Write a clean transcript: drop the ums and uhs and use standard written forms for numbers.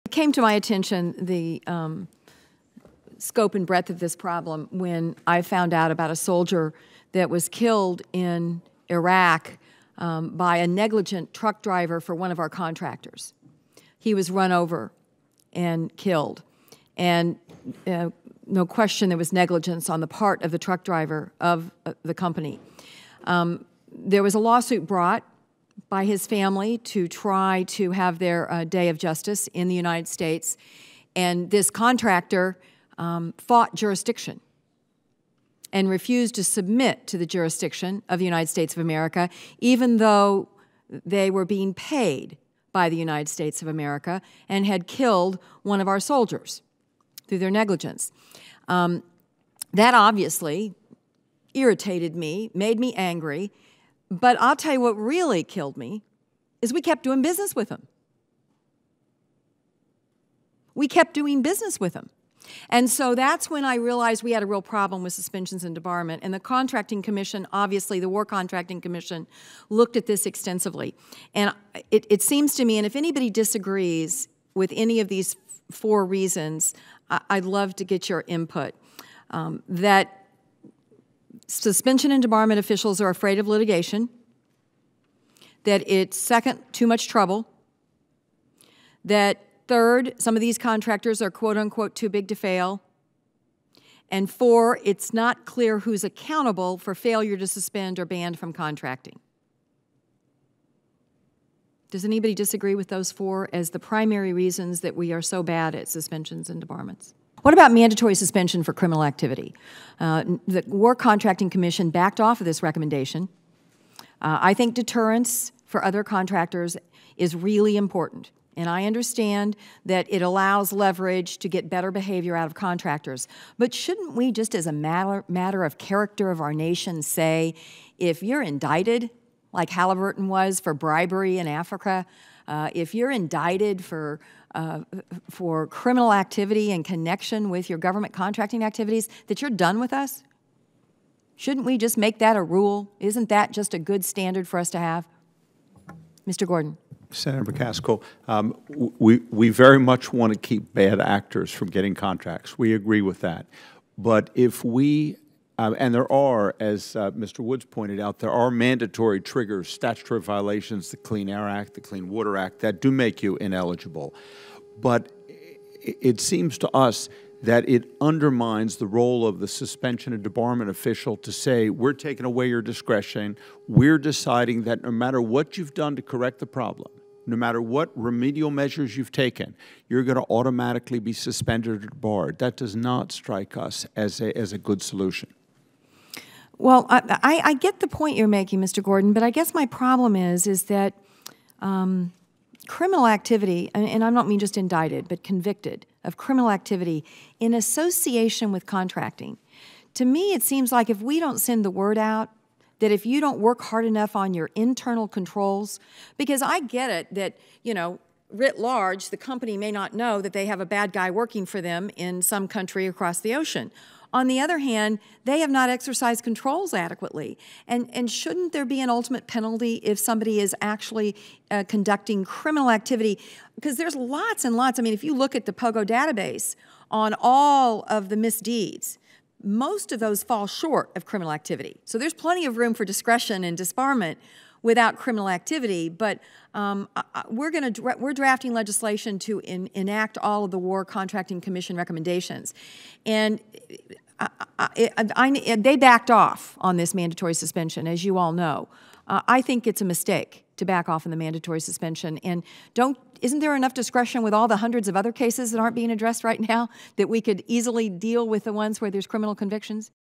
It came to my attention the scope and breadth of this problem when I found out about a soldier that was killed in Iraq by a negligent truck driver for one of our contractors. He was run over and killed. And no question there was negligence on the part of the truck driver of the company. There was a lawsuit brought by his family to try to have their day of justice in the United States. And this contractor fought jurisdiction and refused to submit to the jurisdiction of the United States of America, even though they were being paid by the United States of America and had killed one of our soldiers through their negligence. That obviously irritated me, made me angry, but I'll tell you what really killed me is we kept doing business with him. We kept doing business with him. And so that's when I realized we had a real problem with suspensions and debarment. And the Contracting Commission, obviously the War Contracting Commission, looked at this extensively. And it seems to me, and if anybody disagrees with any of these four reasons, I'd love to get your input, that suspension and debarment officials are afraid of litigation, that it's second, too much trouble, that third, some of these contractors are quote-unquote too big to fail, and four, it's not clear who's accountable for failure to suspend or ban from contracting. Does anybody disagree with those four as the primary reasons that we are so bad at suspensions and debarments? What about mandatory suspension for criminal activity? The War Contracting Commission backed off of this recommendation. I think deterrence for other contractors is really important. And I understand that it allows leverage to get better behavior out of contractors. But shouldn't we, just as a matter of character of our nation, say, if you're indicted, like Halliburton was for bribery in Africa, if you're indicted for criminal activity in connection with your government contracting activities, that you're done with us? Shouldn't we just make that a rule? Isn't that just a good standard for us to have? Mr. Gordon. Senator McCaskill, we very much want to keep bad actors from getting contracts. We agree with that. But if we, and there are, as Mr. Woods pointed out, there are mandatory triggers, statutory violations, the Clean Air Act, the Clean Water Act, that do make you ineligible. But it seems to us that it undermines the role of the suspension and debarment official to say, we're taking away your discretion, we're deciding that no matter what you've done to correct the problem, no matter what remedial measures you've taken, you're going to automatically be suspended or debarred. That does not strike us as a good solution. Well, I get the point you're making, Mr. Gordon, but I guess my problem is that criminal activity, and I don't mean just indicted, but convicted of criminal activity in association with contracting. To me, it seems like if we don't send the word out, that if you don't work hard enough on your internal controls, because I get it that, you know, writ large, the company may not know that they have a bad guy working for them in some country across the ocean. On the other hand, they have not exercised controls adequately. And shouldn't there be an ultimate penalty if somebody is actually conducting criminal activity? Because there's lots and lots. I mean, if you look at the POGO database on all of the misdeeds, most of those fall short of criminal activity. So there's plenty of room for discretion and disbarment without criminal activity, but we're drafting legislation to enact all of the War Contracting Commission recommendations. And they backed off on this mandatory suspension, as you all know. I think it's a mistake to back off on the mandatory suspension. And isn't there enough discretion with all the hundreds of other cases that aren't being addressed right now that we could easily deal with the ones where there's criminal convictions?